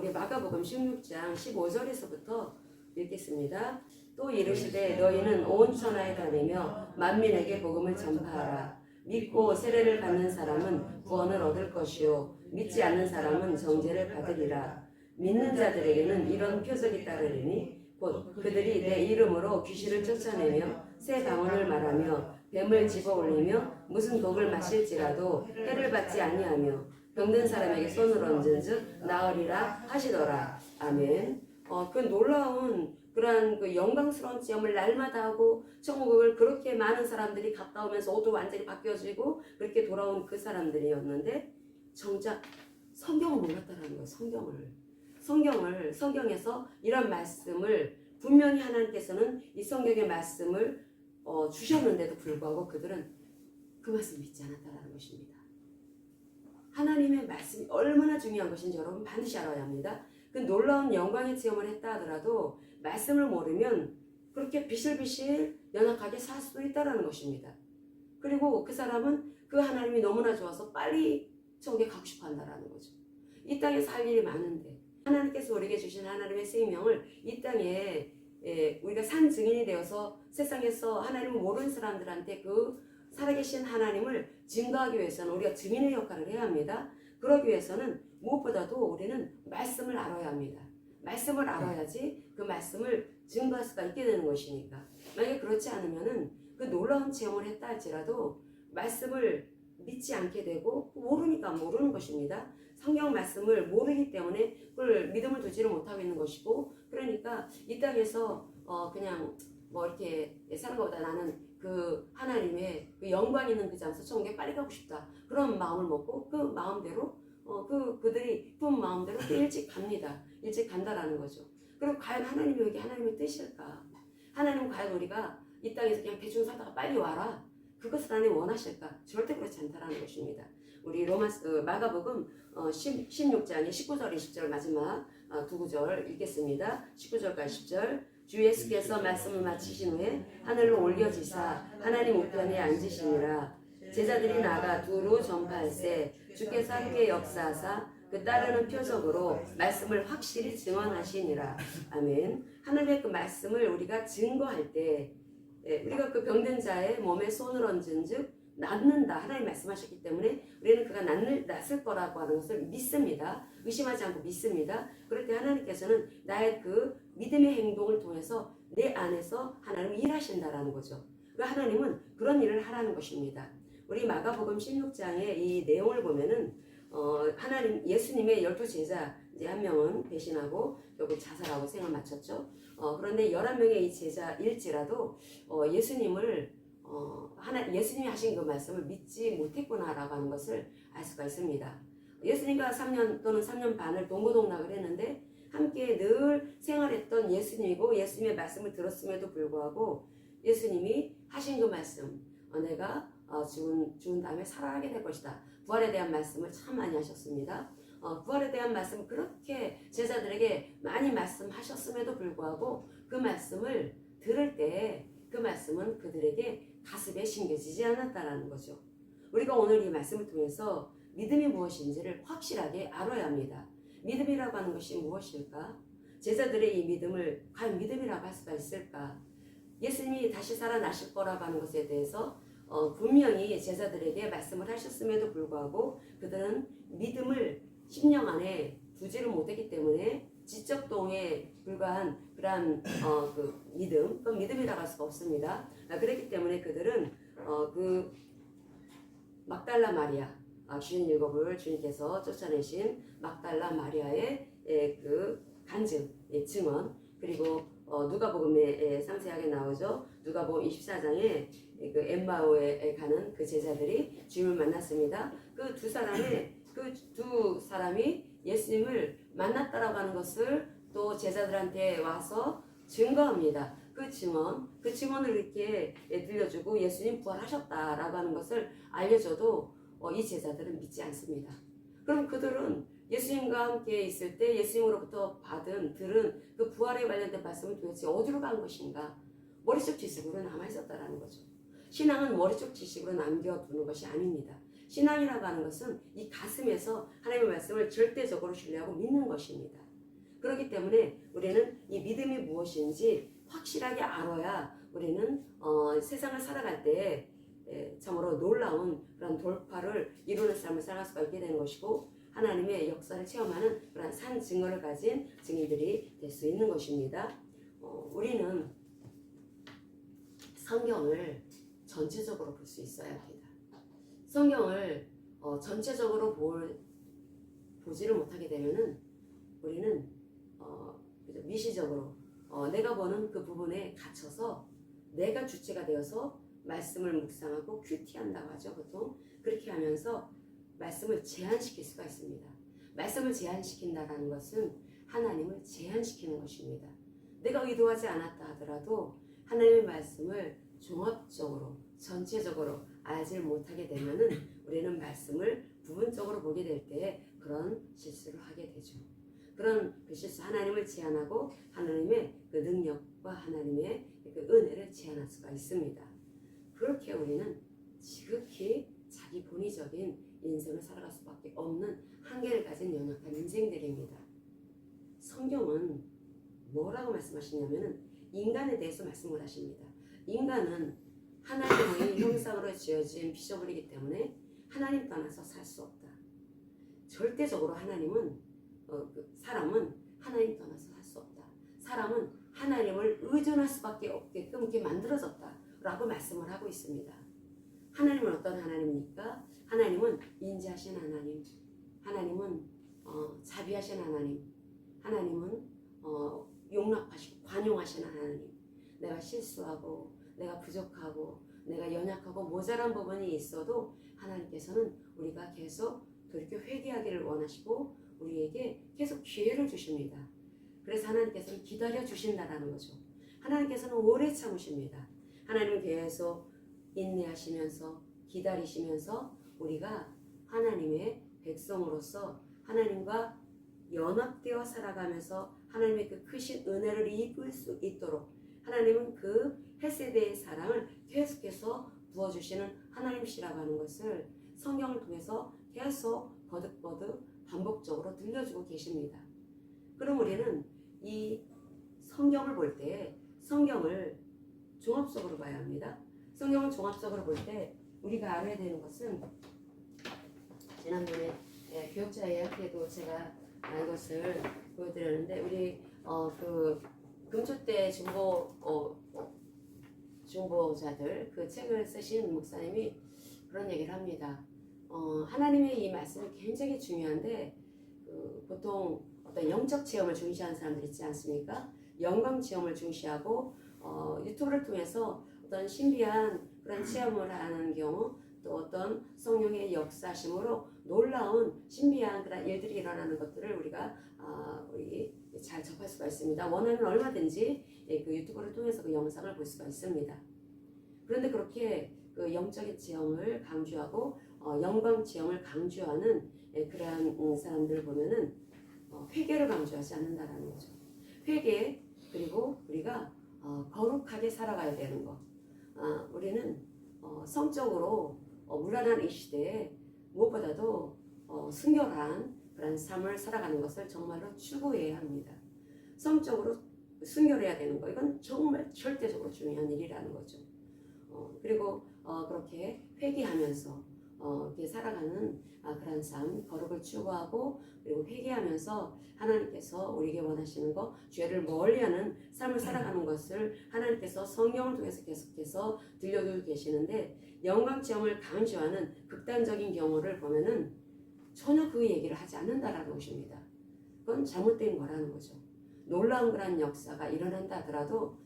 우리 마가복음 16장 15절에서부터 읽겠습니다. 또 이르시되 너희는 온 천하에 다니며 만민에게 복음을 전파하라. 믿고 세례를 받는 사람은 구원을 얻을 것이요 믿지 않는 사람은 정죄를 받으리라. 믿는 자들에게는 이런 표적이 따르리니 곧 그들이 내 이름으로 귀신을 쫓아내며 새 방언을 말하며 뱀을 집어올리며 무슨 독을 마실지라도 해를 받지 아니하며 병든 사람에게 손을 얹은즉 나으리라 하시더라. 아멘. 그 놀라운 그러한 그 영광스러운 체험을 날마다 하고 천국을 그렇게 많은 사람들이 갔다 오면서 옷도 완전히 바뀌어지고 그렇게 돌아온 그 사람들이었는데 정작 성경을 몰랐다라는 거예요. 성경에서 이런 말씀을 분명히 하나님께서는 이 성경의 말씀을 주셨는데도 불구하고 그들은 그 말씀 믿지 않았다라는 것입니다. 하나님의 말씀이 얼마나 중요한 것인지 여러분 반드시 알아야 합니다. 그 놀라운 영광의 체험을 했다 하더라도 말씀을 모르면 그렇게 비실비실 연약하게 살 수도 있다는 것입니다. 그리고 그 사람은 그 하나님이 너무나 좋아서 빨리 천국에 가고 싶어 한다는 거죠. 이 땅에 살 일이 많은데 하나님께서 우리에게 주신 하나님의 생명을 이 땅에 우리가 산 증인이 되어서 세상에서 하나님을 모르는 사람들한테 그 살아계신 하나님을 증거하기 위해서는 우리가 증인의 역할을 해야 합니다. 그러기 위해서는 무엇보다도 우리는 말씀을 알아야 합니다. 말씀을 알아야지 그 말씀을 증거할 수가 있게 되는 것이니까. 만약에 그렇지 않으면은 그 놀라운 체험을 했다 할지라도 말씀을 믿지 않게 되고 모르니까 모르는 것입니다. 성경 말씀을 모르기 때문에 그걸 믿음을 두지를 못하고 있는 것이고, 그러니까 이 땅에서 그냥 뭐 이렇게 사는 것보다 나는 그 하나님의 그 영광 있는 그 장소 천국에 빨리 가고 싶다, 그런 마음을 먹고 그 마음대로 그들이 품 마음대로 일찍 갑니다. 일찍 간다라는 거죠. 그럼 과연 하나님이 여기 하나님의 뜻일까? 하나님은 과연 우리가 이 땅에서 그냥 대충 살다가 빨리 와라, 그것을 하나님 원하실까? 절대 그렇지 않다라는 것입니다. 우리 마가복음 16장의 19절 20절 마지막 두 구절 읽겠습니다. 19절과 10절. 주 예수께서 말씀을 마치신 후에 하늘로 올려지사 하나님 우편에 앉으시니라. 제자들이 나가 두루 전파할세 주께서 함께 역사하사 그 따르는 표적으로 말씀을 확실히 증언하시니라. 아멘. 하나님의 그 말씀을 우리가 증거할 때 우리가 그 병든 자의 몸에 손을 얹은즉 낫는다, 하나님 말씀하셨기 때문에 우리는 그가 낫을 거라고 하는 것을 믿습니다. 의심하지 않고 믿습니다. 그럴 때 하나님께서는 나의 그 믿음의 행동을 통해서 내 안에서 하나님은 일하신다라는 거죠. 그 하나님은 그런 일을 하라는 것입니다. 우리 마가복음 16장의 이 내용을 보면은 예수님의 12제자 이제 한 명은 배신하고 결국 자살하고 생을 마쳤죠. 그런데 11명의 이 제자일지라도 예수님이 하신 그 말씀을 믿지 못했구나라고 하는 것을 알 수가 있습니다. 예수님과 3년 또는 3년 반을 동고동락을 했는데 함께 늘 생활했던 예수님이고 예수님의 말씀을 들었음에도 불구하고 예수님이 하신 그 말씀, 내가 죽은 다음에 살아나게 될 것이다, 부활에 대한 말씀을 참 많이 하셨습니다. 부활에 대한 말씀을 그렇게 제자들에게 많이 말씀하셨음에도 불구하고 그 말씀을 들을 때 그 말씀은 그들에게 가슴에 심겨지지 않았다라는 거죠. 우리가 오늘 이 말씀을 통해서 믿음이 무엇인지를 확실하게 알아야 합니다. 믿음이라고 하는 것이 무엇일까? 제자들의 이 믿음을 과연 믿음이라고 할 수가 있을까? 예수님이 다시 살아나실 거라고 하는 것에 대해서 분명히 제자들에게 말씀을 하셨음에도 불구하고 그들은 믿음을 심령 안에 두지를 못했기 때문에 지적동에 불과한 그러한 그 믿음, 그건 믿음이라고 할 수가 없습니다. 그렇기 때문에 그들은 그 막달라 마리아, 주인 일곱을 주님께서 쫓아내신 막달라 마리아의 그 간증, 증언, 그리고 누가복음에 상세하게 나오죠. 누가복음 24장에 그 엠마오에 가는 그 제자들이 주님을 만났습니다. 그 두 사람이 예수님을 만났다라고 하는 것을 또 제자들한테 와서 증거합니다. 그 증언을 이렇게 들려주고 예수님 부활하셨다라고 하는 것을 알려줘도 이 제자들은 믿지 않습니다. 그럼 그들은 예수님과 함께 있을 때 예수님으로부터 들은 그 부활에 관련된 말씀은 도대체 어디로 간 것인가? 머릿속 지식으로 남아있었다라는 거죠. 신앙은 머릿속 지식으로 남겨두는 것이 아닙니다. 신앙이라고 하는 것은 이 가슴에서 하나님의 말씀을 절대적으로 신뢰하고 믿는 것입니다. 그렇기 때문에 우리는 이 믿음이 무엇인지 확실하게 알아야 우리는 세상을 살아갈 때 참으로 놀라운 그런 돌파를 이루는 삶을 살아갈 수가 있게 되는 것이고 하나님의 역사를 체험하는 그런 산 증거를 가진 증인들이 될 수 있는 것입니다. 우리는 성경을 전체적으로 볼 수 있어야 합니다. 성경을 전체적으로 보지를 못하게 되면은 우리는 미시적으로 내가 보는 그 부분에 갇혀서 내가 주체가 되어서 말씀을 묵상하고 큐티한다고 하죠. 보통 그렇게 하면서 말씀을 제한시킬 수가 있습니다. 말씀을 제한시킨다는 것은 하나님을 제한시키는 것입니다. 내가 의도하지 않았다 하더라도 하나님의 말씀을 종합적으로 전체적으로 알지 못하게 되면은 우리는 말씀을 부분적으로 보게 될 때 그런 실수를 하게 되죠. 그런 그 실수, 하나님을 제한하고 하나님의 그 능력과 하나님의 그 은혜를 제한할 수가 있습니다. 그렇게 우리는 지극히 자기 본의적인 인생을 살아갈 수밖에 없는 한계를 가진 연약한 인생들입니다. 성경은 뭐라고 말씀하시냐면은 인간에 대해서 말씀을 하십니다. 인간은 하나님의 형상으로 지어진 피조물이기 때문에 하나님 떠나서 살 수 없다. 절대적으로 사람은 하나님 떠나서 살 수 없다. 사람은 하나님을 의존할 수밖에 없게끔 이렇게 만들어졌다 라고 말씀을 하고 있습니다. 하나님은 어떤 하나님입니까? 하나님은 인자하신 하나님, 하나님은 자비하신 하나님, 하나님은 용납하시고 관용하신 하나님. 내가 실수하고 내가 부족하고 내가 연약하고 모자란 부분이 있어도 하나님께서는 우리가 계속 돌이켜 회개하기를 원하시고 우리에게 계속 기회를 주십니다. 그래서 하나님께서는 기다려 주신다라는 거죠. 하나님께서는 오래 참으십니다. 하나님은 계속 인내하시면서 기다리시면서 우리가 하나님의 백성으로서 하나님과 연합되어 살아가면서 하나님의 그 크신 은혜를 입을 수 있도록 하나님은 그 헤세드의 사랑을 계속해서 부어주시는 하나님이시라고 하는 것을 성경을 통해서 계속 거듭거듭 반복적으로 들려주고 계십니다. 그럼 우리는 이 성경을 볼 때 성경을 종합적으로 봐야 합니다. 성경을 종합적으로 볼 때 우리가 알아야 되는 것은 지난번에 교육자의 학교에도 제가 이것을 보여드렸는데 우리 그 금초대 중보자들 그 책을 쓰신 목사님이 그런 얘기를 합니다. 하나님의 이 말씀이 굉장히 중요한데 보통 어떤 영적 체험을 중시하는 사람들 있지 않습니까? 영광 체험을 중시하고 유튜브를 통해서 어떤 신비한 그런 체험을 하는 경우 또 어떤 성령의 역사심으로 놀라운 신비한 그런 일들이 일어나는 것들을 우리가 우리 잘 접할 수가 있습니다. 원하면 얼마든지 그 유튜브를 통해서 그 영상을 볼 수가 있습니다. 그런데 그렇게 그 영적인 체험을 강조하고 영광 체험을 강조하는 그러한 사람들을 보면은 회개를 강조하지 않는다라는 거죠. 회개 그리고 우리가 거룩하게 살아가야 되는 것. 우리는 성적으로 무난한 이 시대에 무엇보다도 순결한 그런 삶을 살아가는 것을 정말로 추구해야 합니다. 성적으로 순결해야 되는 거 이건 정말 절대적으로 중요한 일이라는 거죠. 그리고 그렇게 회개하면서 이렇게 살아가는 그런 삶, 거룩을 추구하고 그리고 회개하면서 하나님께서 우리에게 원하시는 것, 죄를 멀리하는 삶을 살아가는 것을 하나님께서 성경을 통해서 계속해서 들려주고 계시는데 영광 체험을 강조하는 극단적인 경우를 보면은 전혀 그 얘기를 하지 않는다라는 것입니다. 그건 잘못된 거라는 거죠. 놀라운 그런 역사가 일어난다 하더라도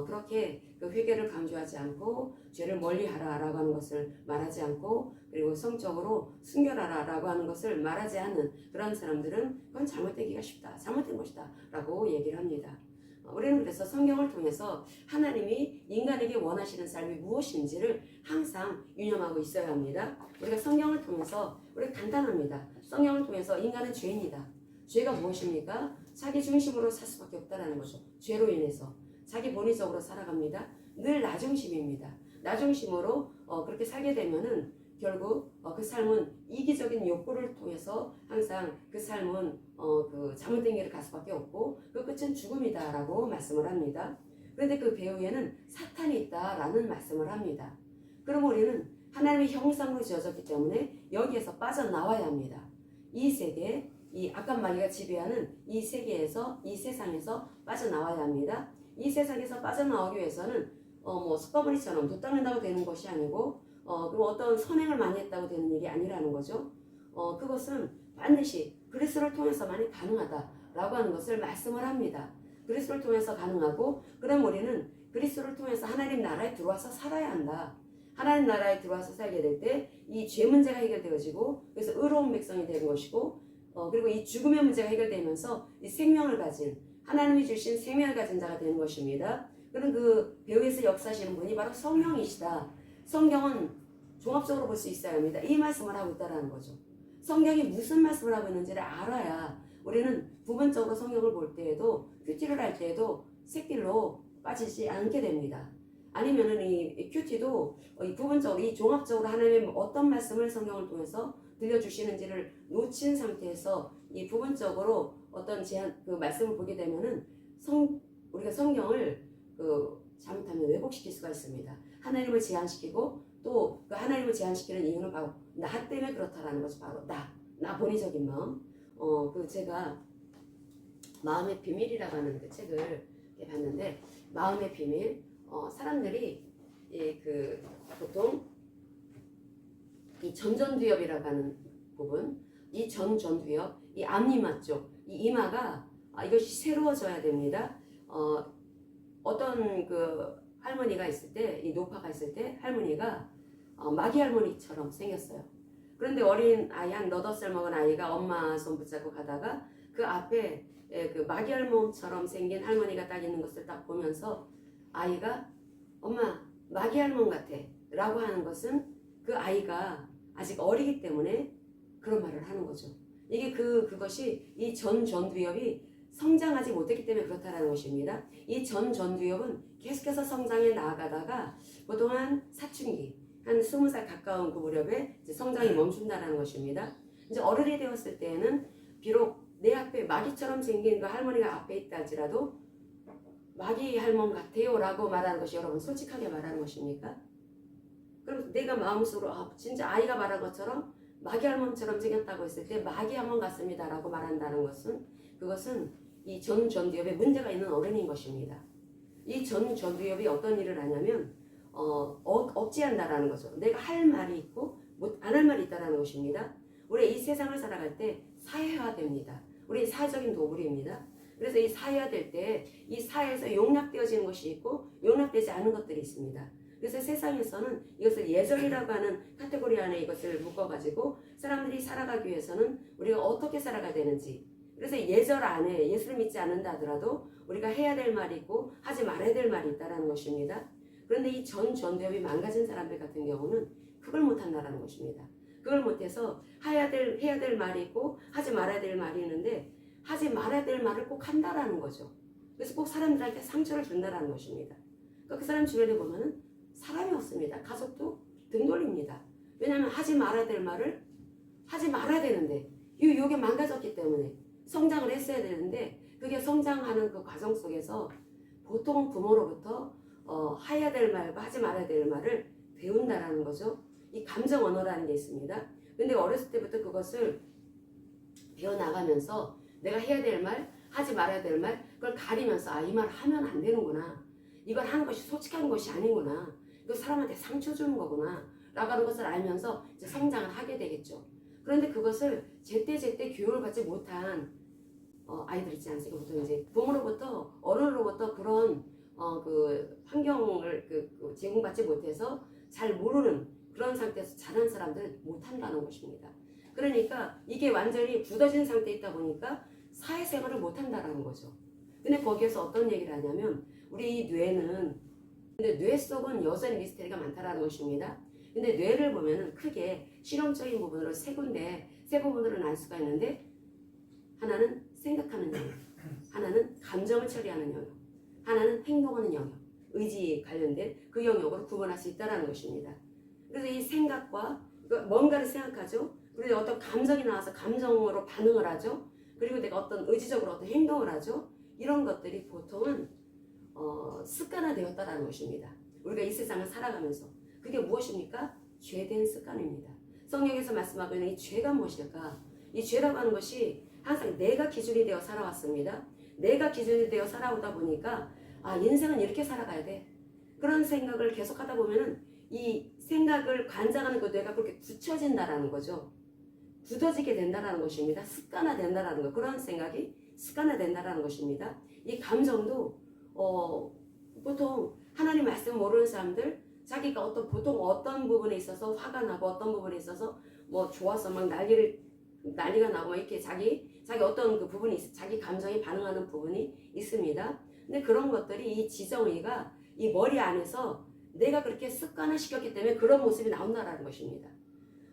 그렇게 그 회개를 강조하지 않고 죄를 멀리하라라고 하는 것을 말하지 않고 그리고 성적으로 순결하라라고 하는 것을 말하지 않는 그런 사람들은 그건 잘못되기가 쉽다, 잘못된 것이다 라고 얘기를 합니다. 우리는 그래서 성경을 통해서 하나님이 인간에게 원하시는 삶이 무엇인지를 항상 유념하고 있어야 합니다. 우리가 성경을 통해서 우리 간단합니다. 성경을 통해서 인간은 죄인이다. 죄가 무엇입니까? 자기 중심으로 살 수밖에 없다는 거죠. 죄로 인해서 자기 본의적으로 살아갑니다. 늘 나중심입니다. 나중심으로 그렇게 살게 되면은 결국 그 삶은 이기적인 욕구를 통해서 항상 그 삶은 그 잘못된 길을 갈 수밖에 없고 그 끝은 죽음이다라고 말씀을 합니다. 그런데 그 배후에는 사탄이 있다라는 말씀을 합니다. 그럼 우리는 하나님의 형상으로 지어졌기 때문에 여기에서 빠져나와야 합니다. 이 세계, 이 악한 마귀가 지배하는 이 세계에서, 이 세상에서 빠져나와야 합니다. 이 세상에서 빠져나오기 위해서는 뭐 숯바구니처럼 도 닦는다고 되는 것이 아니고 그리고 어떤 선행을 많이 했다고 되는 일이 아니라는 거죠. 그것은 반드시 그리스도를 통해서만이 가능하다라고 하는 것을 말씀을 합니다. 그리스도를 통해서 가능하고 그럼 우리는 그리스도를 통해서 하나님 나라에 들어와서 살아야 한다. 하나님 나라에 들어와서 살게 될 때 이 죄 문제가 해결되어지고 그래서 의로운 백성이 되는 것이고 그리고 이 죽음의 문제가 해결되면서 이 생명을 가진 하나님이 주신 생명을 가진 자가 되는 것입니다. 그런 그 배후에서 역사하시는 분이 바로 성령이시다. 성경은 종합적으로 볼 수 있어야 합니다. 이 말씀을 하고 있다는 거죠. 성경이 무슨 말씀을 하고 있는지를 알아야 우리는 부분적으로 성경을 볼 때에도 큐티를 할 때에도 새길로 빠지지 않게 됩니다. 아니면은 이 큐티도 이 부분적으로 이 종합적으로 하나님의 어떤 말씀을 성경을 통해서 들려주시는지를 놓친 상태에서 이 부분적으로 어떤 그 말씀을 보게 되면은 우리가 성경을 잘못하면 왜곡시킬 수가 있습니다. 하나님을 제한시키고 또 그 하나님을 제한시키는 이유는 바로 나 때문에 그렇다라는 것이 바로 나 본의적인 마음. 제가 마음의 비밀이라고 하는 그 책을 봤는데 마음의 비밀. 사람들이 보통 이 전전두엽이라고 하는 부분, 이 전전두엽, 이 앞이마 쪽, 이 이마가 이것이 새로워져야 됩니다. 어떤 그 할머니가 있을 때, 이 노파가 있을 때 할머니가 마귀 할머니처럼 생겼어요. 그런데 어린 아이 한 8살 먹은 아이가 엄마 손 붙잡고 가다가 그 앞에 그 마귀 할멈처럼 생긴 할머니가 딱 있는 것을 딱 보면서 아이가 엄마 마귀 할멈 같아 라고 하는 것은 그 아이가 아직 어리기 때문에 그런 말을 하는 거죠. 이게 그것이 이 전두엽이 성장하지 못했기 때문에 그렇다는 것입니다. 이 전두엽은 계속해서 성장해 나아가다가 보통 한 사춘기, 한 20살 가까운 그 무렵에 이제 성장이 멈춘다는 것입니다. 이제 어른이 되었을 때에는 비록 내 앞에 마귀처럼 생긴 그 할머니가 앞에 있다 할지라도 마귀 할멈 같아요 라고 말하는 것이 여러분 솔직하게 말하는 것입니까? 그럼 내가 마음속으로 진짜 아이가 말한 것처럼 마귀 할멈처럼 생겼다고 했을 때 마귀 할멈 같습니다 라고 말한다는 것은 그것은 이 전두엽에 문제가 있는 어른인 것입니다. 이 전두엽이 어떤 일을 하냐면 억지한다라는 거죠. 내가 할 말이 있고 안 할 말이 있다라는 것입니다. 우리 이 세상을 살아갈 때 사회화됩니다. 우리 사회적인 도구입니다. 그래서 이 사회화될 때 이 사회에서 용납되어지는 것이 있고 용납되지 않은 것들이 있습니다. 그래서 세상에서는 이것을 예절이라고 하는 카테고리 안에 이것을 묶어가지고 사람들이 살아가기 위해서는 우리가 어떻게 살아가야 되는지 그래서 예절 안에 예수를 믿지 않는다 하더라도 우리가 해야 될 말이 있고 하지 말아야 될 말이 있다는 것입니다. 그런데 이 전두엽이 망가진 사람들 같은 경우는 그걸 못한다는 것입니다. 그걸 못해서 해야 될 말이 있고 하지 말아야 될 말이 있는데 하지 말아야 될 말을 꼭 한다라는 거죠. 그래서 꼭 사람들한테 상처를 준다라는 것입니다. 그러니까 그 사람 주변에 보면은 사람이 없습니다. 가족도 등 돌립니다. 왜냐하면 하지 말아야 될 말을 하지 말아야 되는데 이게 망가졌기 때문에 성장을 했어야 되는데 그게 성장하는 그 과정 속에서 보통 부모로부터 해야 될 말과 하지 말아야 될 말을 배운다라는 거죠. 이 감정 언어라는 게 있습니다. 근데 어렸을 때부터 그것을 배워나가면서 내가 해야 될 말, 하지 말아야 될 말, 그걸 가리면서 이 말을 하면 안 되는구나. 이걸 하는 것이 솔직한 것이 아니구나. 이거 사람한테 상처 주는 거구나. 라고 하는 것을 알면서 이제 성장을 하게 되겠죠. 그런데 그것을 제때 교육을 받지 못한 아이들 있지 않습니까? 보통 이제 부모로부터 어른으로부터 그런 그 환경을 제공받지 못해서 잘 모르는 그런 상태에서 자란 사람들은 못한다는 것입니다. 그러니까 이게 완전히 굳어진 상태에 있다 보니까 사회생활을 못한다는 거죠. 근데 거기에서 어떤 얘기를 하냐면 우리 이 뇌는 근데 뇌 속은 여전히 미스테리가 많다는 것입니다. 근데 뇌를 보면은 크게 실험적인 부분으로 세 부분으로 날 수가 있는데 하나는 생각하는 영역, 하나는 감정을 처리하는 영역, 하나는 행동하는 영역, 의지에 관련된 그 영역으로 구분할 수 있다는 것입니다. 그래서 이 생각과 뭔가를 생각하죠. 그리고 어떤 감정이 나와서 감정으로 반응을 하죠. 그리고 내가 어떤 의지적으로 어떤 행동을 하죠. 이런 것들이 보통은 습관화되었다라는 것입니다. 우리가 이 세상을 살아가면서 그게 무엇입니까? 죄된 습관입니다. 성경에서 말씀하고 있는 이 죄가 무엇일까? 이 죄라고 하는 것이 항상 내가 기준이 되어 살아왔습니다. 내가 기준이 되어 살아오다 보니까 인생은 이렇게 살아가야 돼. 그런 생각을 계속 하다 보면은 이 생각을 관장하는 그 뇌가 그렇게 굳혀진다라는 거죠. 굳어지게 된다라는 것입니다. 습관화된다라는 거. 그런 생각이 습관화된다라는 것입니다. 이 감정도 보통 하나님 말씀 모르는 사람들 자기가 보통 어떤 부분에 있어서 화가 나고 어떤 부분에 있어서 뭐 좋아서 막 난리가 나고 막 이렇게 자기 어떤 그 부분이 자기 감정이 반응하는 부분이 있습니다. 근데 그런 것들이 이 지정의가 이 머리 안에서 내가 그렇게 습관화 시켰기 때문에 그런 모습이 나온다라는 것입니다.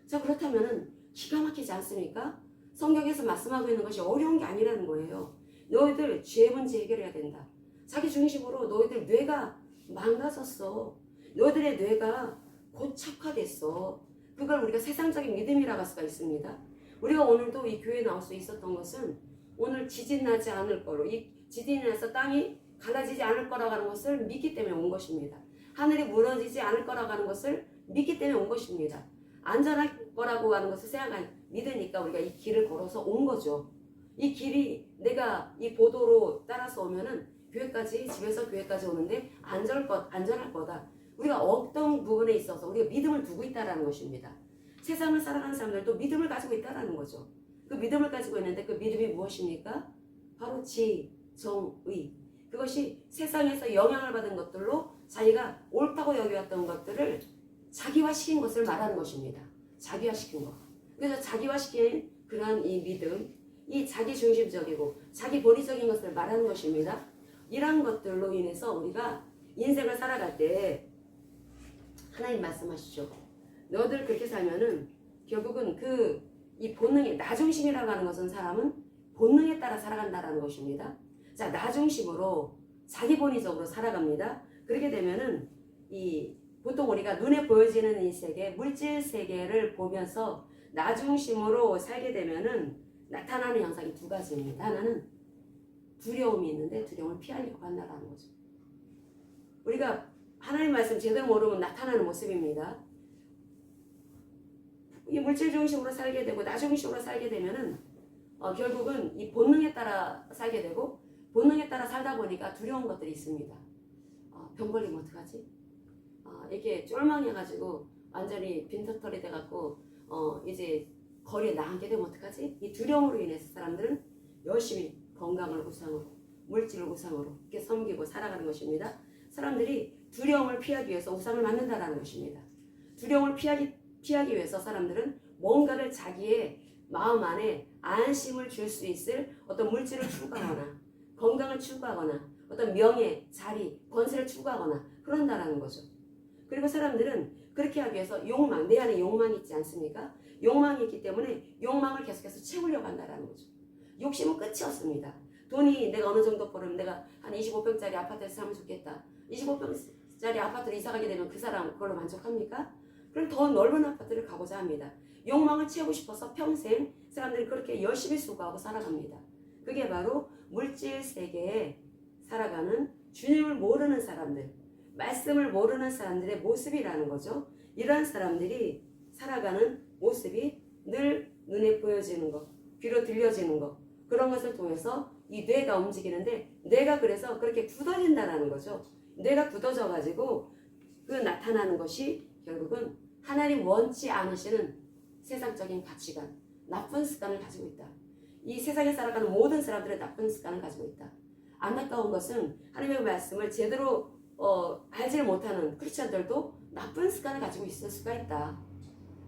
자, 그렇다면은 기가 막히지 않습니까? 성경에서 말씀하고 있는 것이 어려운 게 아니라는 거예요. 너희들 죄 문제 해결해야 된다. 자기 중심으로 너희들 뇌가 망가졌어. 너희들의 뇌가 고착화됐어. 그걸 우리가 세상적인 믿음이라고 할 수가 있습니다. 우리가 오늘도 이 교회에 나올 수 있었던 것은 오늘 지진 나지 않을 거로, 이 지진이 나서 땅이 갈라지지 않을 거라고 하는 것을 믿기 때문에 온 것입니다. 하늘이 무너지지 않을 거라고 하는 것을 믿기 때문에 온 것입니다. 안전할 거라고 하는 것을 믿으니까 우리가 이 길을 걸어서 온 거죠. 이 길이 내가 이 보도로 따라서 오면은 교회까지, 집에서 교회까지 오는데 안전할 거다. 우리가 어떤 부분에 있어서 우리가 믿음을 두고 있다라는 것입니다. 세상을 살아가는 사람들도 믿음을 가지고 있다라는 거죠. 그 믿음을 가지고 있는데 그 믿음이 무엇입니까? 바로 지정의. 그것이 세상에서 영향을 받은 것들로 자기가 옳다고 여겨왔던 것들을 자기화시킨 것을 말하는 것입니다. 자기화시킨 것. 그래서 자기화시킨 그러한 이 믿음, 이 자기중심적이고 자기 본의적인 것을 말하는 것입니다. 이러한 것들로 인해서 우리가 인생을 살아갈 때 하나님 말씀하시죠. 너들 그렇게 살면은 결국은 이 본능의 나중심이라고 하는 것은 사람은 본능에 따라 살아간다라는 것입니다. 자, 나중심으로 자기 본의적으로 살아갑니다. 그렇게 되면은 보통 우리가 눈에 보여지는 이 세계, 물질 세계를 보면서 나중심으로 살게 되면은 나타나는 현상이 두 가지입니다. 하나는 두려움이 있는데 두려움을 피하려고 한다는 거죠. 우리가 하나님 말씀 제대로 모르면 나타나는 모습입니다. 이 물질 중심으로 살게 되고 나중심으로 살게 되면은 결국은 이 본능에 따라 살게 되고 본능에 따라 살다 보니까 두려운 것들이 있습니다. 병 걸리면 어떡하지? 이렇게 쫄망해가지고 완전히 빈털털이 돼갖고 이제 거리에 나가게 되면 어떡하지? 이 두려움으로 인해서 사람들은 열심히 건강을 우상으로, 물질을 우상으로 이렇게 섬기고 살아가는 것입니다. 사람들이 두려움을 피하기 위해서 우상을 만든다는 것입니다. 두려움을 피하기 위해서 사람들은 뭔가를 자기의 마음 안에 안심을 줄 수 있을 어떤 물질을 추구하거나 건강을 추구하거나 어떤 명예, 자리, 권세를 추구하거나 그런다라는 거죠. 그리고 사람들은 그렇게 하기 위해서 욕망, 내 안에 욕망이 있지 않습니까? 욕망이 있기 때문에 욕망을 계속해서 채우려고 한다는 거죠. 욕심은 끝이 없습니다. 돈이 내가 어느 정도 벌으면 내가 한 25평짜리 아파트에서 살면 좋겠다. 25평짜리 아파트로 이사가게 되면 그 사람 그걸로 만족합니까? 그럼 더 넓은 아파트를 가고자 합니다. 욕망을 채우고 싶어서 평생 사람들이 그렇게 열심히 수고하고 살아갑니다. 그게 바로 물질 세계에 살아가는 주님을 모르는 사람들, 말씀을 모르는 사람들의 모습이라는 거죠. 이러한 사람들이 살아가는 모습이 늘 눈에 보여지는 것, 귀로 들려지는 것, 그런 것을 통해서 이 뇌가 움직이는데 뇌가 그래서 그렇게 굳어진다는 거죠. 뇌가 굳어져 가지고 그 나타나는 것이 결국은 하나님 원치 않으시는 세상적인 가치관, 나쁜 습관을 가지고 있다. 이 세상에 살아가는 모든 사람들의 나쁜 습관을 가지고 있다. 안타까운 것은 하나님의 말씀을 제대로 알지를 못하는 크리스천들도 나쁜 습관을 가지고 있을 수가 있다.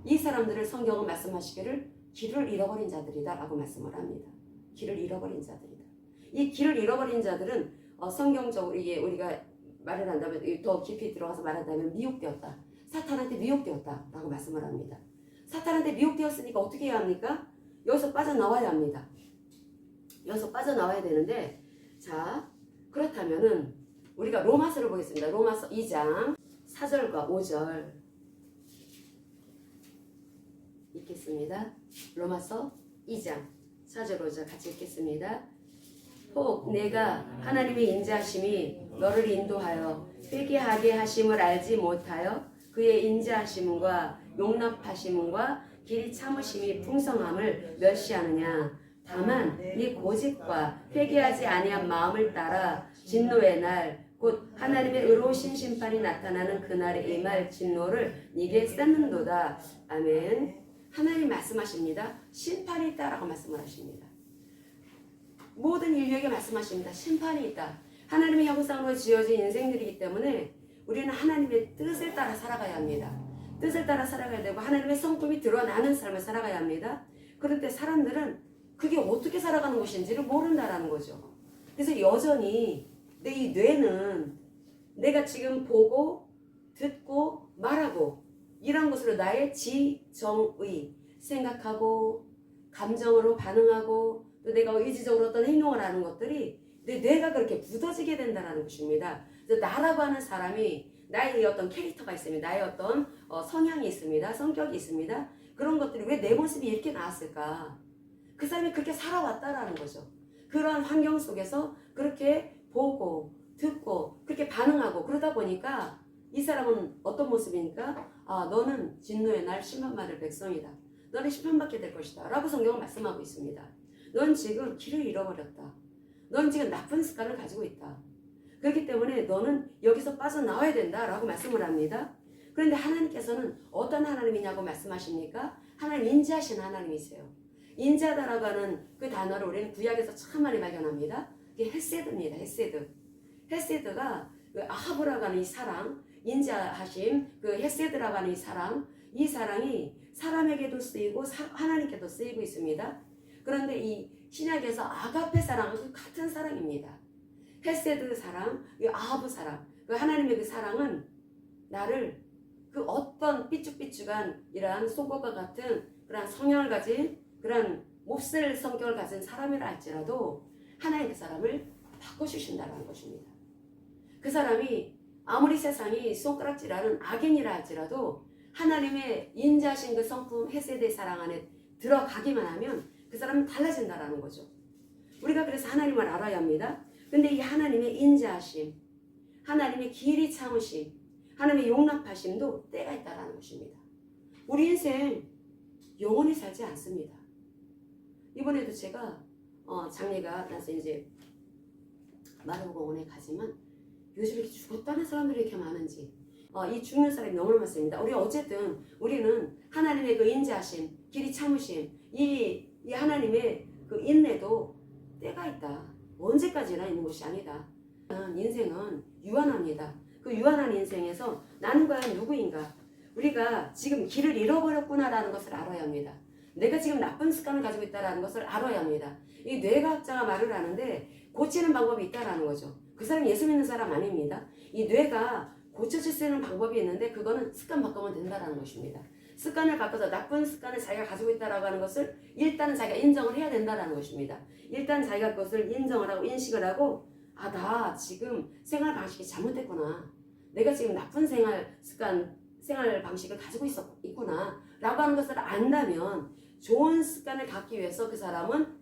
이 사람들을 성경은 말씀하시기를 길을 잃어버린 자들이다 라고 말씀을 합니다. 길을 잃어버린 자들이다. 이 길을 잃어버린 자들은 성경적으로 이게 우리가 말을 한다면 더 깊이 들어가서 말한다면 미혹되었다. 사탄한테 미혹되었다 라고 말씀을 합니다. 사탄한테 미혹되었으니까 어떻게 해야 합니까? 여기서 빠져나와야 합니다. 여기서 빠져나와야 되는데, 자, 그렇다면은 우리가 로마서를 보겠습니다. 로마서 2장 4절과 5절. 읽겠습니다. 로마서 2장 4절 5절 같이 읽겠습니다. 혹 내가 하나님의 인자하심이 너를 인도하여 회개하게 하심을 알지 못하여 그의 인자하심과 용납하심과 길이 참으심이 풍성함을 멸시하느냐. 다만 네 고집과 회개하지 아니한 마음을 따라 진노의 날 곧 하나님의 의로우신 심판이 나타나는 그날에 임할 진노를 네게 쌓는도다. 아멘. 하나님 말씀하십니다. 심판이 있다라고 말씀을 하십니다. 모든 인류에게 말씀하십니다. 심판이 있다. 하나님의 형상으로 지어진 인생들이기 때문에 우리는 하나님의 뜻을 따라 살아가야 합니다. 뜻을 따라 살아가야 되고 하나님의 성품이 드러나는 삶을 살아가야 합니다. 그런데 사람들은 그게 어떻게 살아가는 것인지를 모른다라는 거죠. 그래서 여전히 내 이 뇌는 내가 지금 보고 듣고 말하고 이런 것으로 나의 지정의 생각하고 감정으로 반응하고 또 내가 의지적으로 어떤 행동을 하는 것들이 내 뇌가 그렇게 굳어지게 된다는 것입니다. 그래서 나라고 하는 사람이 나의 어떤 캐릭터가 있습니다. 나의 어떤 성향이 있습니다. 성격이 있습니다. 그런 것들이 왜 내 모습이 이렇게 나왔을까? 그 사람이 그렇게 살아왔다라는 거죠. 그러한 환경 속에서 그렇게 보고 듣고 그렇게 반응하고 그러다 보니까 이 사람은 어떤 모습이니까 너는 진노의 날 심판받을 백성이다. 너는 심판받게 될 것이다. 라고 성경은 말씀하고 있습니다. 넌 지금 길을 잃어버렸다. 넌 지금 나쁜 습관을 가지고 있다. 그렇기 때문에 너는 여기서 빠져나와야 된다. 라고 말씀을 합니다. 그런데 하나님께서는 어떤 하나님이냐고 말씀하십니까? 하나님 인자하신 하나님이세요. 인자다라고 하는 그 단어를 우리는 구약에서 참 많이 발견합니다. 이게 헤세드입니다. 헤세드가 그 아하브라고 하는 이 사랑, 인자하심, 그 헤세드라고 하는 이 사랑이 사람에게도 쓰이고 하나님께도 쓰이고 있습니다. 그런데 이 신약에서 아가페 사랑은 같은 사랑입니다. 헤세드 사랑, 이 아하브 사랑, 그 하나님의 그 사랑은 나를 그 어떤 삐죽삐죽한 이러한 속옷과 같은 그러한 성향을 가진 그러한 몹쓸 성격을 가진 사람이라 할지라도 하나님 그 사람을 바꿔주신다는 것입니다. 그 사람이 아무리 세상이 손가락질하는 악인이라 할지라도 하나님의 인자하신 그 성품 헤세드의 사랑 안에 들어가기만 하면 그 사람은 달라진다는 거죠. 우리가 그래서 하나님을 알아야 합니다. 근데 이 하나님의 인자하심, 하나님의 길이 참으심, 하나님의 용납하심도 때가 있다는 것입니다. 우리 인생 영원히 살지 않습니다. 이번에도 제가 장례가 나서 이제 마루공원에 가지만 요즘 이렇게 죽었다는 사람들이 이렇게 많은지 이 죽는 사람이 너무 많습니다. 우리는 하나님의 그 인자하심, 길이 참으심, 이 하나님의 그 인내도 때가 있다. 언제까지나 있는 것이 아니다. 인생은 유한합니다. 그 유한한 인생에서 나는 과연 누구인가? 우리가 지금 길을 잃어버렸구나라는 것을 알아야 합니다. 내가 지금 나쁜 습관을 가지고 있다는 것을 알아야 합니다. 이 뇌과학자가 말을 하는데 고치는 방법이 있다는 거죠. 그 사람이 예수 믿는 사람 아닙니다. 이 뇌가 고쳐질 수 있는 방법이 있는데 그거는 습관 바꾸면 된다는 것입니다. 습관을 바꿔서 나쁜 습관을 자기가 가지고 있다고 하는 것을 일단은 자기가 인정을 해야 된다는 것입니다. 일단 자기가 그것을 인정을 하고 인식을 하고 나 지금 생활 방식이 잘못됐구나. 내가 지금 나쁜 생활 방식을 가지고 있구나 라고 하는 것을 안다면 좋은 습관을 갖기 위해서 그 사람은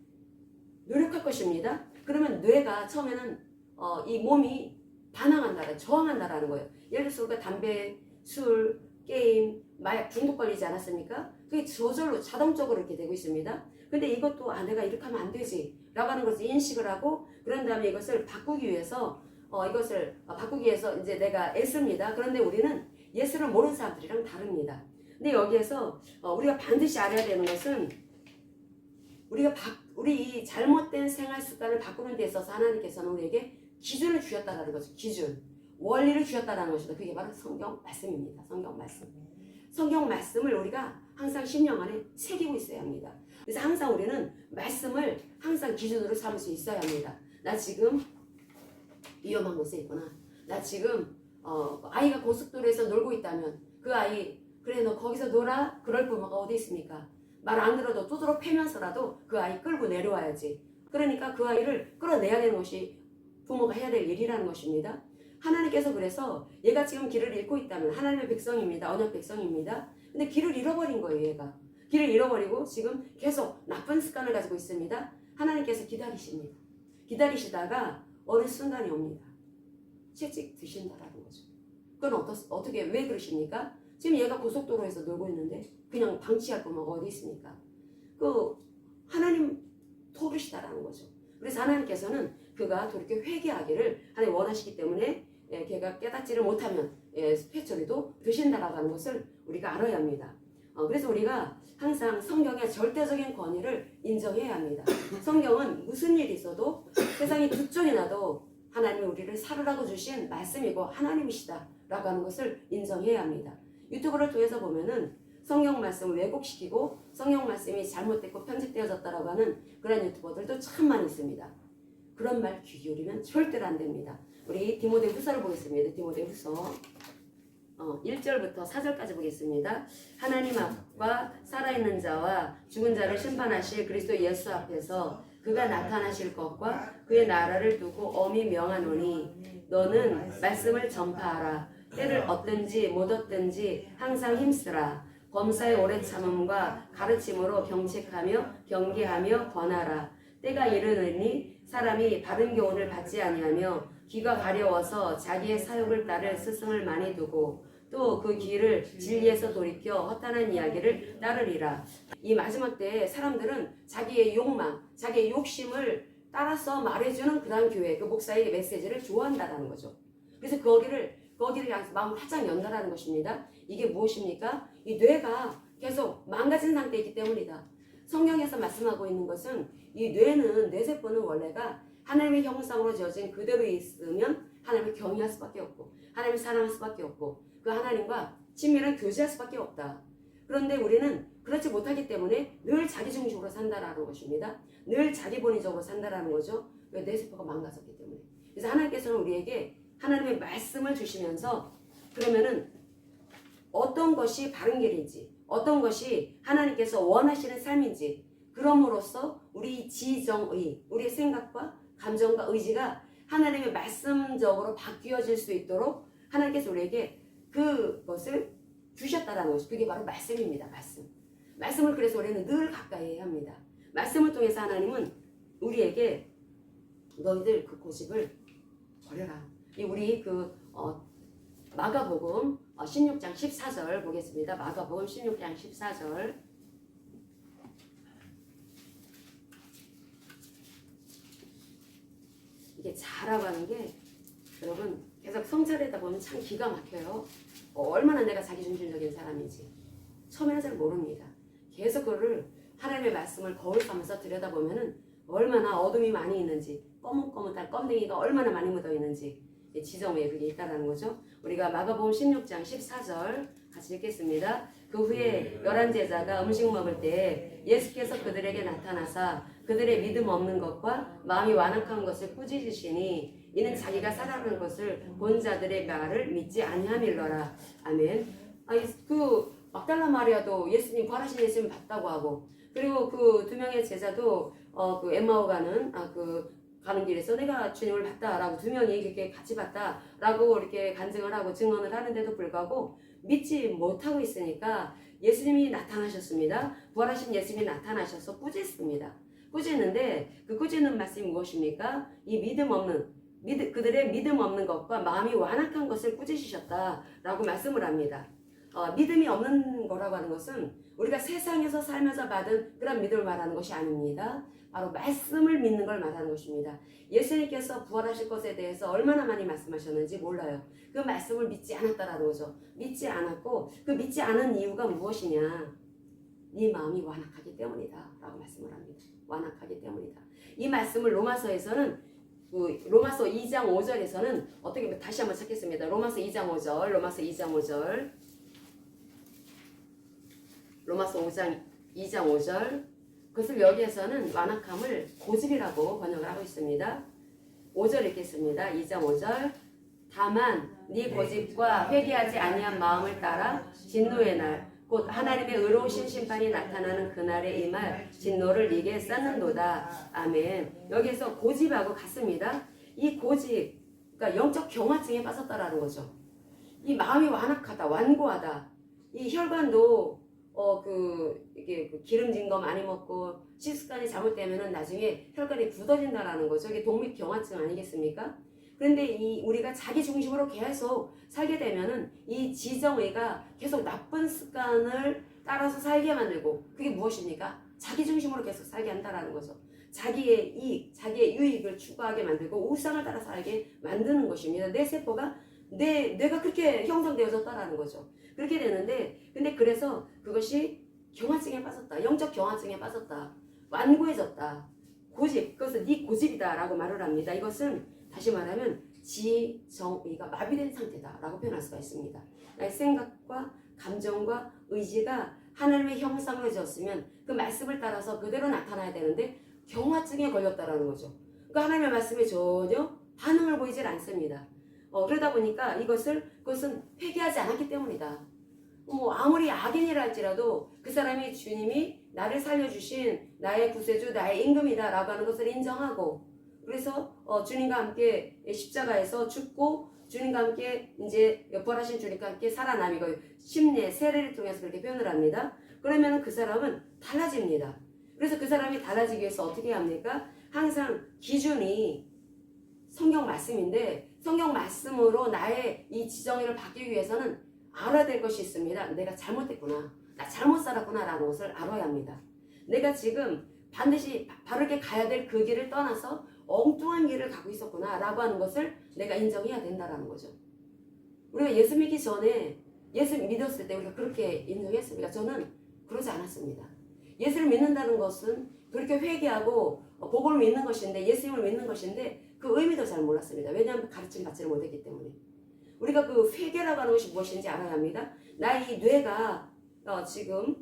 노력할 것입니다. 그러면 뇌가 처음에는 이 몸이 반항한다, 저항한다라는 거예요. 예를 들어서 우리가 담배, 술, 게임, 마약 중독 걸리지 않았습니까? 그게 저절로 자동적으로 이렇게 되고 있습니다. 근데 이것도 내가 이렇게 하면 안 되지 라고 하는 것을 인식을 하고 그런 다음에 이것을 바꾸기 위해서 이제 내가 애씁니다. 그런데 우리는 예수를 모르는 사람들이랑 다릅니다. 근데 여기에서 우리가 반드시 알아야 되는 것은 우리 이 잘못된 생활 습관을 바꾸는 데 있어서 하나님께서는 우리에게 기준을 주셨다는 거죠. 기준, 원리를 주셨다는 것입니다. 그게 바로 성경 말씀입니다. 성경 말씀을 우리가 항상 심령 안에 새기고 있어야 합니다. 그래서 항상 우리는 말씀을 항상 기준으로 삼을 수 있어야 합니다. 나 지금 위험한 곳에 있구나. 나 지금 아이가 고속도로에서 놀고 있다면 그 아이 그래 너 거기서 놀아? 그럴 부모가 어디 있습니까? 말 안 들어도 두드러 패면서라도 그 아이 끌고 내려와야지. 그러니까 그 아이를 끌어내야 되는 것이 부모가 해야 될 일이라는 것입니다. 하나님께서 그래서 얘가 지금 길을 잃고 있다면 하나님의 백성입니다. 언약 백성입니다. 근데 길을 잃어버린 거예요 얘가. 길을 잃어버리고 지금 계속 나쁜 습관을 가지고 있습니다. 하나님께서 기다리십니다. 기다리시다가 어느 순간이 옵니다. 채찍 드신다라는 거죠. 그건 어떻게 왜 그러십니까? 지금 얘가 고속도로에서 놀고 있는데 그냥 방치할 거면 어디 있습니까? 그 하나님 토르시다라는 거죠. 그래서 하나님께서는 그가 돌이켜 회개하기를 하나님 원하시기 때문에 걔가 깨닫지를 못하면 회초리도 드신다라고 하는 것을 우리가 알아야 합니다. 그래서 우리가 항상 성경의 절대적인 권위를 인정해야 합니다. 성경은 무슨 일이 있어도 세상이 두 쪽이 나도 하나님이 우리를 살으라고 주신 말씀이고 하나님이시다라고 하는 것을 인정해야 합니다. 유튜브를 통해서 보면은 성경 말씀을 왜곡시키고 성경 말씀이 잘못됐고 편집되어졌다라고 하는 그런 유튜버들도 참 많이 있습니다. 그런 말 귀 기울이면 절대로 안 됩니다. 우리 디모데후서를 보겠습니다. 디모데후서 1절부터 4절까지 보겠습니다. 하나님 앞과 살아있는 자와 죽은 자를 심판하실 그리스도 예수 앞에서 그가 나타나실 것과 그의 나라를 두고 엄히 명하노니 너는 말씀을 전파하라. 때를 얻든지 못 얻든지 항상 힘쓰라. 범사의 오래 참음과 가르침으로 경책하며 경계하며 권하라. 때가 이르느니 사람이 바른 교훈을 받지 아니하며 귀가 가려워서 자기의 사욕을 따를 스승을 많이 두고 또 그 귀를 진리에서 돌이켜 허탄한 이야기를 따르리라. 이 마지막 때에 사람들은 자기의 욕망, 자기의 욕심을 따라서 말해주는 그런 교회, 그 목사의 메시지를 좋아한다는 거죠. 그래서 거기를 마음을 활짝 연다라는 것입니다. 이게 무엇입니까? 이 뇌가 계속 망가진 상태에 있기 때문이다. 성경에서 말씀하고 있는 것은 이 뇌세포는 원래가 하나님의 형상으로 지어진 그대로 있으면 하나님을 경외할 수밖에 없고 하나님을 사랑할 수밖에 없고 그 하나님과 친밀한 교제할 수밖에 없다. 그런데 우리는 그렇지 못하기 때문에 늘 자기중심으로 산다라는 것입니다. 늘 자기본위적으로 산다라는 거죠. 왜? 뇌세포가 망가졌기 때문에. 그래서 하나님께서는 우리에게 하나님의 말씀을 주시면서 그러면은 어떤 것이 바른 길인지 어떤 것이 하나님께서 원하시는 삶인지 그럼으로써 우리 지정의, 우리의 생각과 감정과 의지가 하나님의 말씀적으로 바뀌어질 수 있도록 하나님께서 우리에게 그것을 주셨다라는 것이 그게 바로 말씀입니다. 말씀을 그래서 우리는 늘 가까이 해야 합니다. 말씀을 통해서 하나님은 우리에게 너희들 그 고집을 버려라. 우리 마가복음 16장 14절 보겠습니다. 마가복음 16장 14절. 이게 자라고 하는 게 여러분 계속 성찰하다 보면 참 기가 막혀요. 얼마나 내가 자기중심적인 사람인지 처음에는 잘 모릅니다. 계속 그거를 하나님의 말씀을 거울 삼아서 들여다보면은 얼마나 어둠이 많이 있는지 검은검은한 껌댕이가 얼마나 많이 묻어 있는지 지정에 그게 있다라는 거죠. 우리가 마가복음 16장 14절 같이 읽겠습니다. 그 후에 11 제자가 음식 먹을 때에 예수께서 그들에게 나타나사 그들의 믿음 없는 것과 마음이 완악한 것을 꾸짖으시니 이는 자기가 살아가는 것을 본 자들의 말을 믿지 아니함일러라. 아멘. 그 막달라 마리아도 예수님 부활하신 예수님 봤다고 하고 그리고 그 두 명의 제자도 그 엠마오 가는 길에서 내가 주님을 봤다라고 두 명이 이렇게 같이 봤다라고 이렇게 간증을 하고 증언을 하는데도 불구하고 믿지 못하고 있으니까 예수님이 나타나셨습니다. 부활하신 예수님이 나타나셔서 꾸짖습니다. 꾸짖는데 그 꾸짖는 말씀이 무엇입니까? 이 그들의 믿음 없는 것과 마음이 완악한 것을 꾸짖으셨다라고 말씀을 합니다. 믿음이 없는 거라고 하는 것은 우리가 세상에서 살면서 받은 그런 믿음을 말하는 것이 아닙니다. 바로 말씀을 믿는 걸 말하는 것입니다. 예수님께서 부활하실 것에 대해서 얼마나 많이 말씀하셨는지 몰라요. 그 말씀을 믿지 않았다라는 거죠. 믿지 않았고 그 믿지 않은 이유가 무엇이냐? 네 마음이 완악하기 때문이다 라고 말씀을 합니다. 완악하기 때문이다. 이 말씀을 로마서 2장 5절에서는 어떻게 다시 한번 찾겠습니다. 로마서 2장 5절 그것을 여기에서는 완악함을 고집이라고 번역을 하고 있습니다. 5절 읽겠습니다. 2장 5절 다만 네 고집과 회개하지 아니한 마음을 따라 진노의 날 곧 하나님의 의로우신 심판이 나타나는 그날에 임할 진노를 네게 쌓는도다. 아멘. 여기에서 고집하고 같습니다. 이 고집, 그러니까 영적 경화증에 빠졌다라는 거죠. 이 마음이 완악하다, 완고하다. 이 혈관도 이게 기름진 거 많이 먹고 식습관이 잘못되면은 나중에 혈관이 굳어진다라는 거죠. 이게 동맥경화증 아니겠습니까? 그런데 우리가 자기 중심으로 계속 살게 되면은 이 지정의가 계속 나쁜 습관을 따라서 살게 만들고, 그게 무엇입니까? 자기 중심으로 계속 살게 한다라는 거죠. 자기의 이익, 자기의 유익을 추구하게 만들고 우상을 따라 살게 만드는 것입니다. 내 세포가 뇌가 그렇게 형성되어졌다라는 거죠. 그렇게 되는데, 근데 그래서 그것이 경화증에 빠졌다, 영적 경화증에 빠졌다, 완고해졌다, 고집, 그것은 네 고집이다라고 말을 합니다. 이것은 다시 말하면 지정의가 마비된 상태다라고 표현할 수가 있습니다. 나의 생각과 감정과 의지가 하나님의 형상으로 지었으면 그 말씀을 따라서 그대로 나타나야 되는데 경화증에 걸렸다라는 거죠. 그러니까 하나님의 말씀에 전혀 반응을 보이질 않습니다. 그러다 보니까 그것은 회개하지 않았기 때문이다. 아무리 악인이라 할지라도 그 사람이 주님이 나를 살려주신 나의 구세주, 나의 임금이다 라고 하는 것을 인정하고, 그래서 주님과 함께 십자가에서 죽고 주님과 함께 이제 부활하신 주님과 함께 살아남이고 심내 세례를 통해서 그렇게 표현을 합니다. 그러면 그 사람은 달라집니다. 그래서 그 사람이 달라지기 위해서 어떻게 합니까? 항상 기준이 성경 말씀인데, 성경 말씀으로 나의 이 지정의를 바뀌기 위해서는 알아야 될 것이 있습니다. 내가 잘못됐구나, 나 잘못 살았구나 라는 것을 알아야 합니다. 내가 지금 반드시 바르게 가야 될 그 길을 떠나서 엉뚱한 길을 가고 있었구나 라고 하는 것을 내가 인정해야 된다라는 거죠. 우리가 예수 믿기 전에, 예수 믿었을 때 우리가 그렇게 인정했습니까? 저는 그러지 않았습니다. 예수를 믿는다는 것은 그렇게 회개하고 복음을 믿는 것인데, 예수님을 믿는 것인데 그 의미도 잘 몰랐습니다. 왜냐하면 가르침 받지를 못했기 때문에. 우리가 그 회개라고 하는 것이 무엇인지 알아야 합니다. 나의 이 뇌가 지금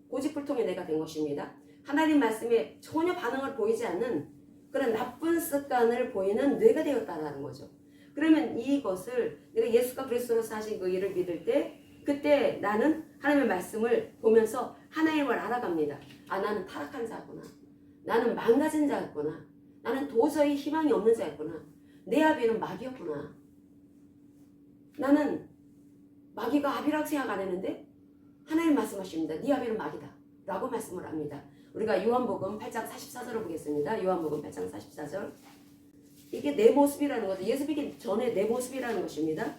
고집불통의 뇌가 된 것입니다. 하나님 말씀에 전혀 반응을 보이지 않는 그런 나쁜 습관을 보이는 뇌가 되었다는 거죠. 그러면 이것을 내가 예수가 그리스도로 사신 그 일을 믿을 때, 그때 나는 하나님의 말씀을 보면서 하나님을 알아갑니다. 나는 타락한 자구나, 나는 망가진 자였구나, 나는 도저히 희망이 없는 자였구나, 내 아비는 마귀였구나, 나는 마귀가 아비라고 생각 안 했는데 하나님 말씀하십니다. 네 아비는 마귀다 라고 말씀을 합니다. 우리가 요한복음 8장 44절을 보겠습니다. 요한복음 8장 44절. 이게 내 모습이라는 거죠. 예수 믿기 전에 내 모습이라는 것입니다.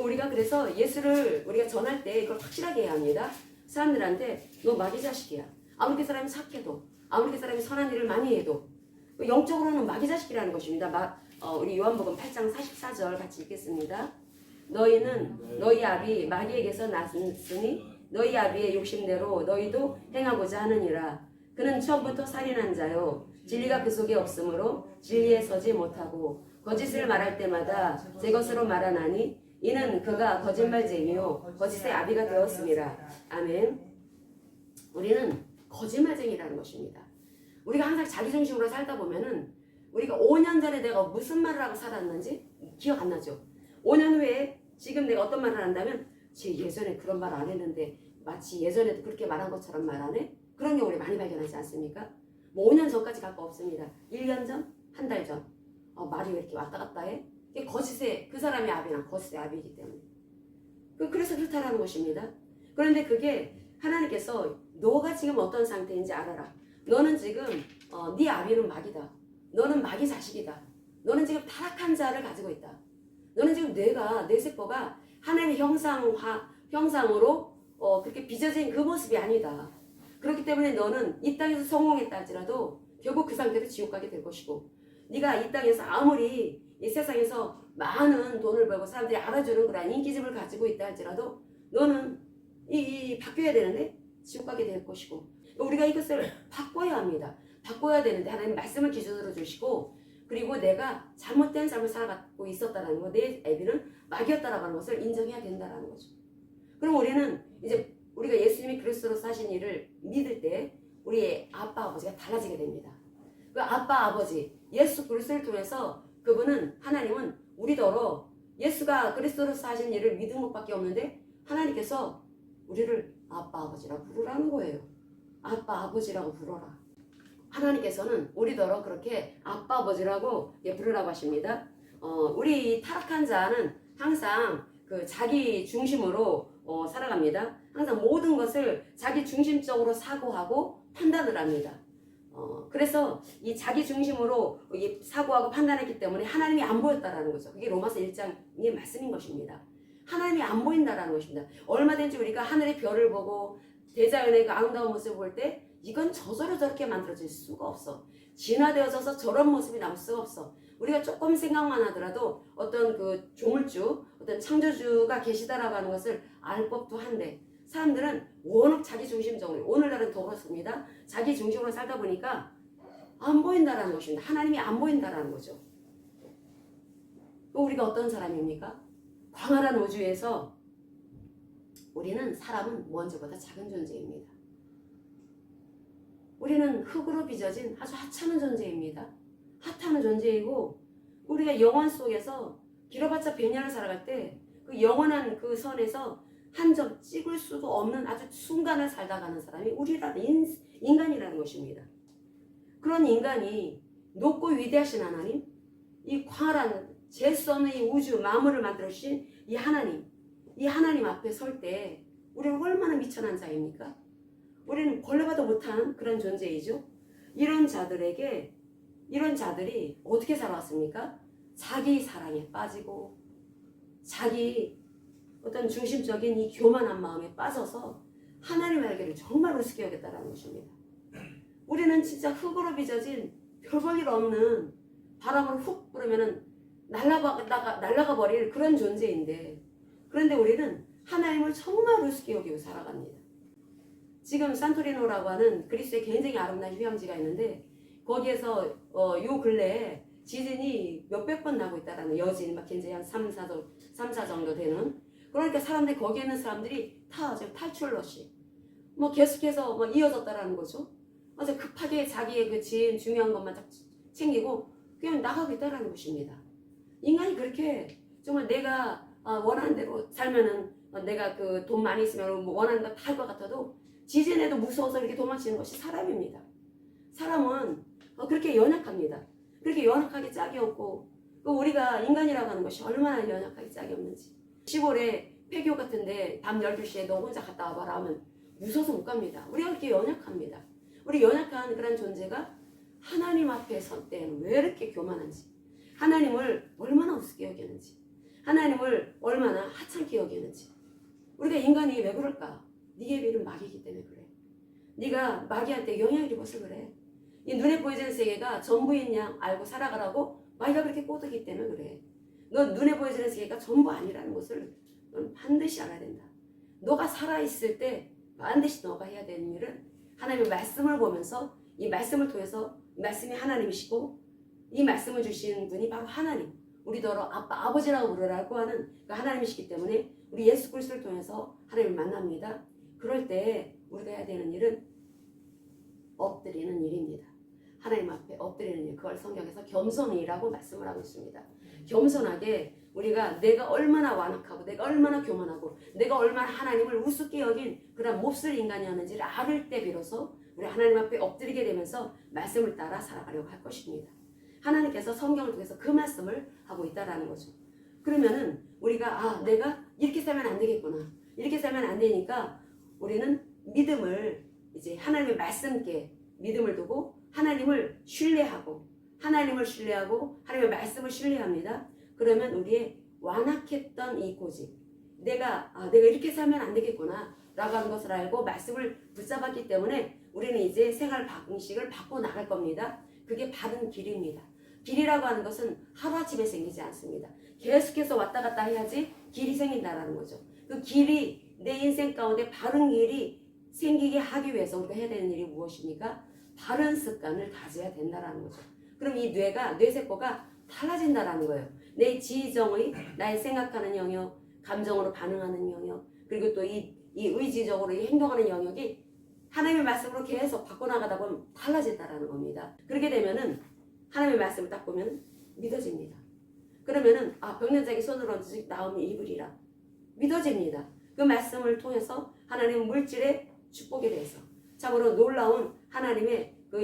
우리가 그래서 예수를 우리가 전할 때 이걸 확실하게 해야 합니다. 사람들한테 너 마귀 자식이야, 아무리 그 사람이 착해도, 아무리 그 사람이 선한 일을 많이 해도 영적으로는 마귀 자식이라는 것입니다. 우리 요한복음 8장 44절 같이 읽겠습니다. 너희는 너희 아비 마귀에게서 났으니 너희 아비의 욕심대로 너희도 행하고자 하느니라. 그는 처음부터 살인한 자요, 진리가 그 속에 없으므로 진리에 서지 못하고 거짓을 말할 때마다 제 것으로 말하나니 이는 그가 거짓말쟁이요 거짓의 아비가 되었습니다. 아멘. 우리는 거짓말쟁이라는 것입니다. 우리가 항상 자기중심으로 살다 보면은 우리가 5년 전에 내가 무슨 말을 하고 살았는지 기억 안 나죠. 5년 후에 지금 내가 어떤 말을 한다면 쟤 예전에 그런 말 안 했는데 마치 예전에도 그렇게 말한 것처럼 말하네? 그런 경우 우리 많이 발견하지 않습니까? 뭐 5년 전까지 갈 거 없습니다. 1년 전? 한 달 전? 말이 왜 이렇게 왔다 갔다 해? 이게 거짓의, 그 사람의 아비랑 거짓의 아비이기 때문에. 그래서 그렇다라는 것입니다. 그런데 그게 하나님께서 너가 지금 어떤 상태인지 알아라. 너는 지금 네 아비는 마귀다. 너는 마귀 자식이다. 너는 지금 타락한 자를 가지고 있다. 너는 지금 내 세포가 하나님의 형상으로 그렇게 빚어진 그 모습이 아니다. 그렇기 때문에 너는 이 땅에서 성공했다 할지라도 결국 그 상태로 지옥 가게 될 것이고, 네가 이 땅에서 아무리 이 세상에서 많은 돈을 벌고 사람들이 알아주는 그런 인기집을 가지고 있다 할지라도 너는 바뀌어야 되는데 지옥 가게 될 것이고, 우리가 이것을 바꿔야 합니다. 바꿔야 되는데 하나님 말씀을 기준으로 주시고, 그리고 내가 잘못된 삶을 살아가고 있었다는 거, 내 애비는 마귀였다라고 하는 것을 인정해야 된다는 거죠. 그럼 우리는 이제 우리가 예수님이 그리스도로 사신 일을 믿을 때 우리의 아빠 아버지가 달라지게 됩니다. 그 아빠 아버지 예수 그리스도를 통해서 그분은, 하나님은 우리더러 예수가 그리스도로 사신 일을 믿은 것밖에 없는데 하나님께서 우리를 아빠 아버지라고 부르라는 거예요. 아빠 아버지라고 불러라. 하나님께서는 우리더러 그렇게 아빠 아버지라고 부르라고 하십니다. 우리 타락한 자는 항상 그 자기 중심으로 살아갑니다. 항상 모든 것을 자기 중심적으로 사고하고 판단을 합니다. 그래서 이 자기 중심으로 사고하고 판단했기 때문에 하나님이 안 보였다라는 거죠. 그게 로마서 1장의 말씀인 것입니다. 하나님이 안 보인다라는 것입니다. 얼마든지 우리가 하늘의 별을 보고 대자연의 그 아름다운 모습을 볼 때 이건 저절로 저렇게 만들어질 수가 없어. 진화되어져서 저런 모습이 나올 수가 없어. 우리가 조금 생각만 하더라도 어떤 그 조물주, 어떤 창조주가 계시다라고 하는 것을 알 법도 한데 사람들은 워낙 자기 중심적으로, 오늘날은 더 그렇습니다. 자기 중심으로 살다 보니까 안 보인다라는 것입니다. 하나님이 안 보인다라는 거죠. 우리가 어떤 사람입니까? 광활한 우주에서 우리는 사람은 먼저보다 작은 존재입니다. 우리는 흙으로 빚어진 아주 하찮은 존재입니다. 하찮은 존재이고 우리가 영원 속에서 길어봤자 100년을 살아갈 때 그 영원한 그 선에서 한 점 찍을 수도 없는 아주 순간을 살다 가는 사람이 우리라는 인간이라는 것입니다. 그런 인간이 높고 위대하신 하나님, 이 광활한 잴 수 없는 이 우주 만물을 만들어 주신 이 하나님 앞에 설 때 우리는 얼마나 미천한 자입니까? 우리는 벌레봐도 못한 그런 존재이죠. 이런 자들이 어떻게 살아왔습니까? 자기 사랑에 빠지고 자기 어떤 중심적인 이 교만한 마음에 빠져서 하나님 알기를 정말 우습게 여겼다는 것입니다. 우리는 진짜 흙으로 빚어진 별 볼 일 없는 바람으로 훅 불으면은 날아가 버릴 그런 존재인데, 그런데 우리는 하나님을 정말 우습게 여기고 살아갑니다. 지금 산토리노라고 하는 그리스의 굉장히 아름다운 휴양지가 있는데 거기에서 요 근래에 지진이 몇백 번 나고 있다라는, 여진 막 굉장히 한 3, 4 정도 되는, 그러니까 사람들이, 거기에 있는 사람들이 다 지금 탈출러시 뭐 계속해서 막 이어졌다라는 거죠. 그래서 급하게 자기의 그 지인 중요한 것만 딱 챙기고 그냥 나가고 있다라는 것입니다. 인간이 그렇게 정말 내가 원하는 대로 살면은, 내가 그 돈 많이 있으면 원하는 거 다 할 것 같아도 지진에도 무서워서 이렇게 도망치는 것이 사람입니다. 사람은 그렇게 연약합니다. 그렇게 연약하게 짝이 없고, 우리가 인간이라고 하는 것이 얼마나 연약하게 짝이 없는지. 시골에 폐교 같은데 밤 12시에 너 혼자 갔다 와봐라 하면 무서워서 못 갑니다. 우리가 그렇게 연약합니다. 우리 연약한 그런 존재가 하나님 앞에 선 때는 왜 이렇게 교만한지, 하나님을 얼마나 우습게 여기는지, 하나님을 얼마나 하찮게 여기는지. 우리가 인간이 왜 그럴까? 네게 비는 마귀이기 때문에 그래. 네가 마귀한테 영향을 입어서 그래. 이 눈에 보이는 세계가 전부인 양 알고 살아가라고 마귀가 그렇게 꼬드기 때문에 그래. 너 눈에 보이는 세계가 전부 아니라는 것을 넌 반드시 알아야 된다. 너가 살아있을 때 반드시 너가 해야 되는 일은 하나님의 말씀을 보면서, 이 말씀을 통해서, 이 말씀이 하나님이시고 이 말씀을 주신 분이 바로 하나님, 우리더러 아빠, 아버지라고 부르라고 하는 그 하나님이시기 때문에 우리 예수 그리스도를 통해서 하나님을 만납니다. 그럴 때 우리가 해야 되는 일은 엎드리는 일입니다. 하나님 앞에 엎드리는 일, 그걸 성경에서 겸손이라고 말씀을 하고 있습니다. 겸손하게 우리가 내가 얼마나 완악하고 내가 얼마나 교만하고 내가 얼마나 하나님을 우습게 여긴 그런 몹쓸 인간이었는지를 알을 때 비로소 우리 하나님 앞에 엎드리게 되면서 말씀을 따라 살아가려고 할 것입니다. 하나님께서 성경을 통해서 그 말씀을 하고 있다라는 거죠. 그러면은 우리가 내가 이렇게 살면 안 되겠구나, 이렇게 살면 안 되니까 우리는 믿음을, 이제 하나님의 말씀께 믿음을 두고 하나님을 신뢰하고 하나님의 말씀을 신뢰합니다. 그러면 우리의 완악했던 이 고집, 내가 이렇게 살면 안 되겠구나 라고 하는 것을 알고 말씀을 붙잡았기 때문에 우리는 이제 생활 방식을 바꿔 나갈 겁니다. 그게 바른 길입니다. 길이라고 하는 것은 하루아침에 생기지 않습니다. 계속해서 왔다 갔다 해야지 길이 생긴다라는 거죠. 그 길이, 내 인생 가운데 바른 길이 생기게 하기 위해서 우리가 해야 되는 일이 무엇입니까? 바른 습관을 가져야 된다라는 거죠. 그럼 이 뇌세포가 달라진다라는 거예요. 내 지정의, 나의 생각하는 영역, 감정으로 반응하는 영역, 그리고 또 이 의지적으로 행동하는 영역이 하나님의 말씀으로 계속 바꿔나가다 보면 달라진다라는 겁니다. 그렇게 되면은 하나님의 말씀을 딱 보면 믿어집니다. 그러면은 병든 자에게 손을 얹으시 나음이 입으리라 믿어집니다. 그 말씀을 통해서 하나님은 물질의 축복에 대해서, 참으로 놀라운 하나님의 그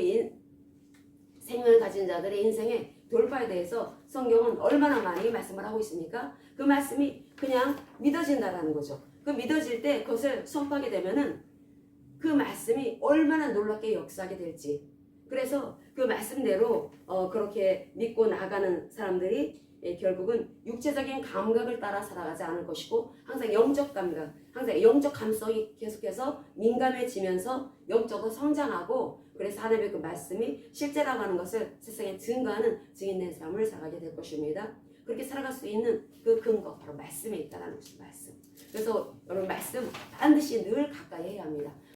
생명을 가진 자들의 인생의 돌파에 대해서 성경은 얼마나 많이 말씀을 하고 있습니까? 그 말씀이 그냥 믿어진다라는 거죠. 그 믿어질 때 그것을 선포하게 되면은 그 말씀이 얼마나 놀랍게 역사하게 될지. 그래서 그 말씀대로 그렇게 믿고 나가는 사람들이 결국은 육체적인 감각을 따라 살아가지 않을 것이고 항상 영적 감각, 항상 영적 감성이 계속해서 민감해지면서 영적으로 성장하고 그래서 하나님의 그 말씀이 실제라고 하는 것을 세상에 증거하는 증인된 삶을 살아가게 될 것입니다. 그렇게 살아갈 수 있는 그 근거 바로 말씀에 있다는 것이 말씀. 그래서 여러분 말씀 반드시 늘 가까이 해야 합니다.